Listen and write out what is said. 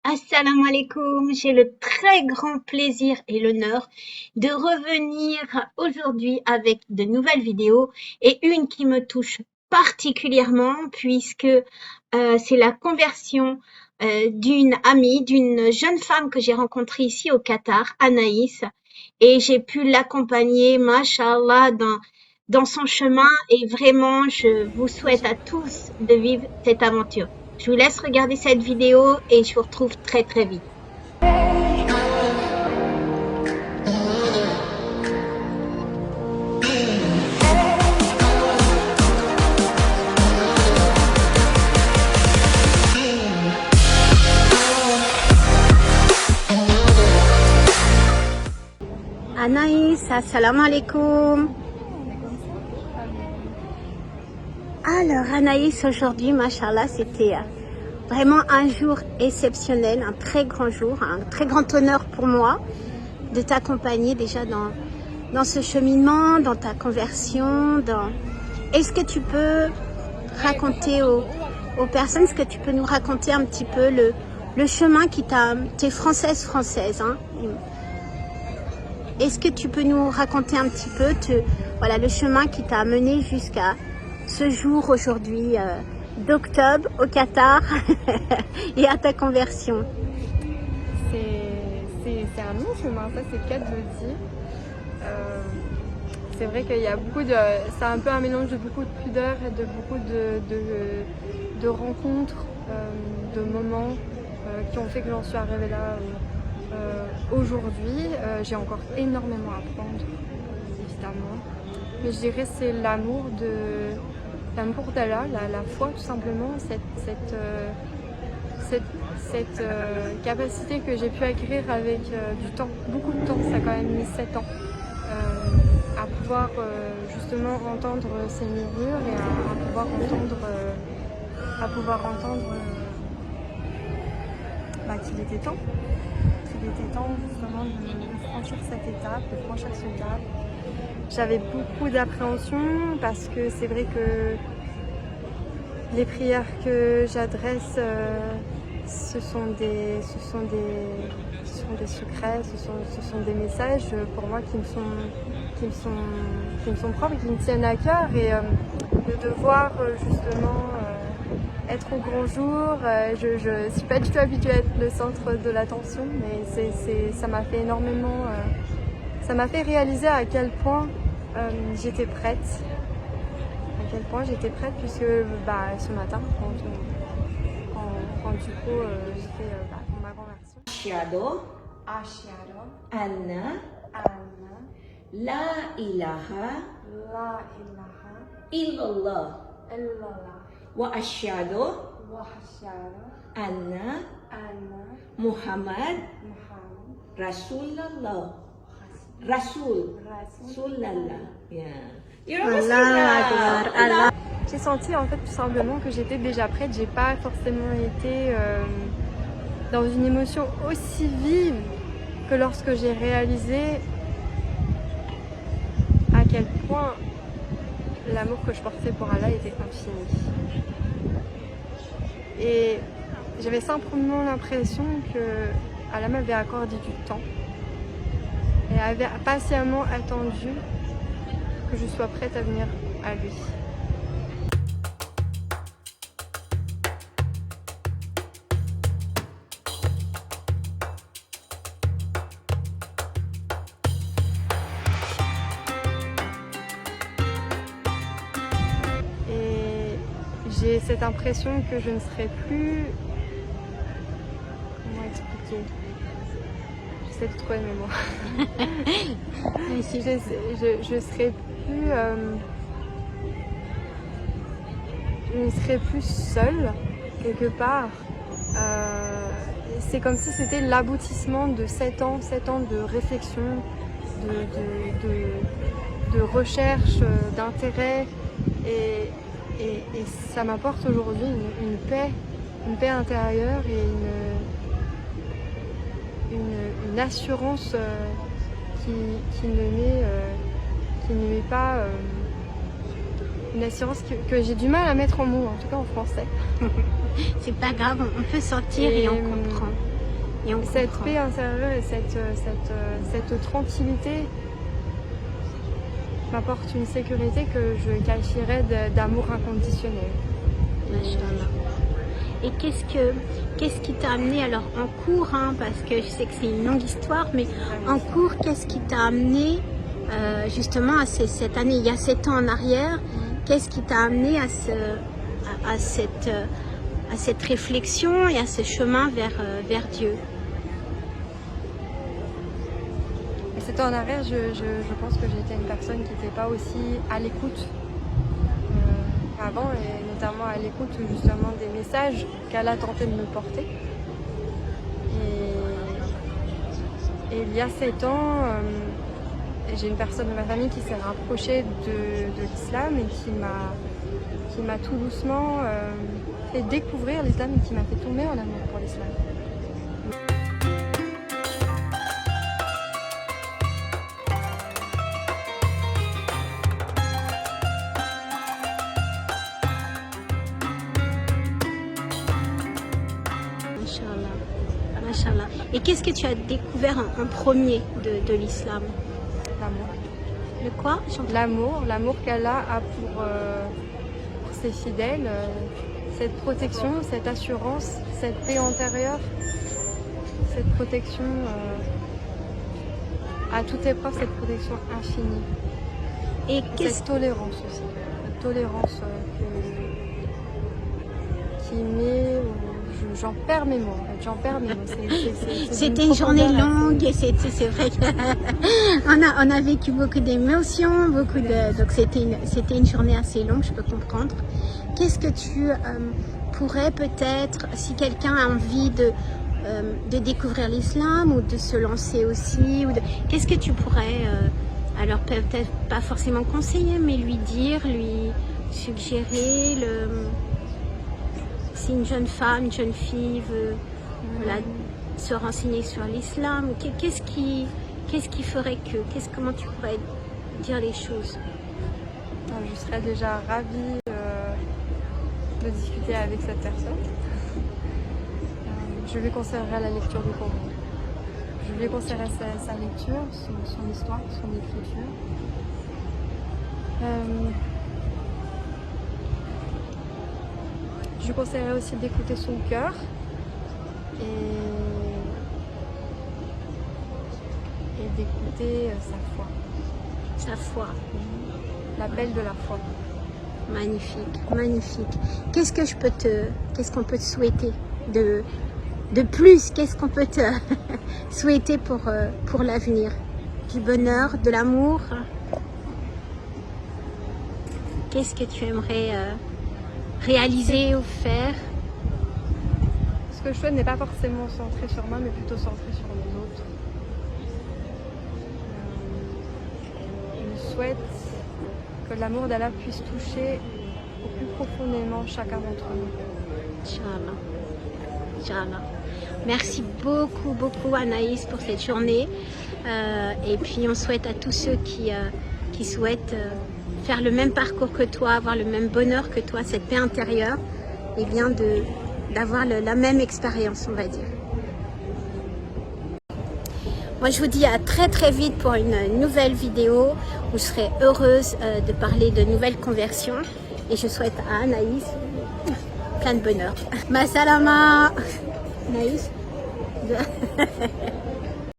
Assalamu alaikum, j'ai le très grand plaisir et l'honneur de revenir aujourd'hui avec de nouvelles vidéos et une qui me touche particulièrement puisque c'est la conversion d'une amie, d'une jeune femme que j'ai rencontrée ici au Qatar, Anaïs, et j'ai pu l'accompagner, mashallah, dans son chemin et vraiment je vous souhaite à tous de vivre cette aventure. Je vous laisse regarder cette vidéo et je vous retrouve très très vite. Anaïs, assalamu alaikum. Alors Anaïs, aujourd'hui, machallah, c'était vraiment un jour exceptionnel, un très grand jour, un très grand honneur pour moi de t'accompagner déjà dans ce cheminement, dans ta conversion. Est-ce que tu peux raconter aux personnes, est-ce que tu peux nous raconter un petit peu le chemin qui t'a... Tu es française, hein? Est-ce que tu peux nous raconter un petit peu voilà, le chemin qui t'a mené jusqu'à ce jour aujourd'hui d'octobre au Qatar et à ta conversion? C'est un long chemin, ça c'est le cas de le dire. C'est vrai qu'il y a beaucoup de... C'est un peu un mélange de beaucoup de pudeur et de beaucoup de rencontres, de moments qui ont fait que j'en suis arrivée là aujourd'hui. J'ai encore énormément à apprendre, évidemment. Mais je dirais que c'est l'amour d'Allah, la foi tout simplement, cette capacité que j'ai pu acquérir avec du temps, beaucoup de temps, ça a quand même mis 7 ans, à pouvoir justement entendre ces murmures et à pouvoir entendre qu'il était temps. Il était temps justement de franchir cette étape, de franchir ce cap. J'avais beaucoup d'appréhension parce que c'est vrai que les prières que j'adresse, ce sont des secrets, ce sont des messages pour moi qui me sont propres, qui me tiennent à cœur, et de devoir justement être au grand jour. Je suis pas du tout habituée à être le centre de l'attention, mais ça m'a fait énormément, ça m'a fait réaliser à quel point j'étais prête. À quel point j'étais prête, puisque ce matin, quand du coup j'ai fait ma conversion. Ashhadu Anna la ilaha illallah wa ashhadu anna Muhammad Rasulullah. J'ai senti en fait tout simplement que j'étais déjà prête. J'ai pas forcément été dans une émotion aussi vive que lorsque j'ai réalisé à quel point l'amour que je portais pour Allah était infini. Et j'avais simplement l'impression que Allah m'avait accordé du temps et avait patiemment attendu que je sois prête à venir à lui. Et j'ai cette impression que je ne serai plus... Comment expliquer? J'essaie de trouver mes mots. Je serai plus... je ne serai plus seule, quelque part. C'est comme si c'était l'aboutissement de 7 ans de réflexion, de recherche, d'intérêt, et ça m'apporte aujourd'hui une paix intérieure et une assurance qui ne m'est pas... une assurance que j'ai du mal à mettre en mots, en tout cas en français. C'est pas grave, on peut sortir et on comprend. Et on cette comprend. paix intérieure et cette tranquillité m'apporte une sécurité que je qualifierais d'amour inconditionnel. Machallah. Et qu'est-ce qui t'a amené alors en cours, hein, parce que je sais que c'est une longue histoire, mais en cours, qu'est-ce qui t'a amené justement à cette année, il y a 7 ans en arrière, qu'est-ce qui t'a amené à cette réflexion et à ce chemin vers Dieu? Et 7 ans en arrière, je pense que j'étais une personne qui n'était pas aussi à l'écoute avant, et notamment à l'écoute justement des messages qu'Allah tentait de me porter. Et il y a 7 ans, j'ai une personne de ma famille qui s'est rapprochée de l'islam et qui m'a tout doucement fait découvrir l'islam et qui m'a fait tomber en amour pour l'islam. Machallah. Et qu'est-ce que tu as découvert en premier de l'islam? L'amour. Le quoi? L'amour qu'Allah a pour ses fidèles, cette protection, cette assurance, cette paix intérieure, cette protection à toute épreuve, cette protection infinie. Et cette tolérance aussi, cette tolérance qui met... J'en perds mes mots, en fait. J'en perds mes mots. C'était une journée longue et c'est vrai qu'on a vécu beaucoup d'émotions, donc c'était une journée assez longue, je peux comprendre. Qu'est-ce que tu pourrais peut-être, si quelqu'un a envie de découvrir l'islam ou de se lancer aussi, qu'est-ce que tu pourrais, alors peut-être pas forcément conseiller, mais lui dire, lui suggérer si une jeune femme, une jeune fille veut se renseigner sur l'islam, qu'est-ce qui ferait que, comment tu pourrais dire les choses? Je serais déjà ravie de discuter avec cette personne. Je lui conseillerais la lecture du Coran. Je lui conseillerais sa lecture, son histoire, son écriture. Je lui conseillerais aussi d'écouter son cœur et d'écouter sa foi. Sa foi. L'appel de la foi. Magnifique, magnifique. Qu'est-ce qu'on peut te souhaiter de plus? Qu'est-ce qu'on peut te souhaiter pour l'avenir? Du bonheur, de l'amour? Qu'est-ce que tu aimerais réaliser ou faire? Ce que je souhaite n'est pas forcément centré sur moi, mais plutôt centré sur les autres. Je souhaite que l'amour d'Allah puisse toucher au plus profondément chacun d'entre nous. Inch'Allah. Inch'Allah. Merci beaucoup, beaucoup Anaïs pour cette journée. Et puis on souhaite à tous ceux qui souhaitent faire le même parcours que toi, avoir le même bonheur que toi, cette paix intérieure, et bien d'avoir la même expérience, on va dire. Moi, je vous dis à très très vite pour une nouvelle vidéo où je serai heureuse de parler de nouvelles conversions. Et je souhaite à Anaïs plein de bonheur. Ma salama Anaïs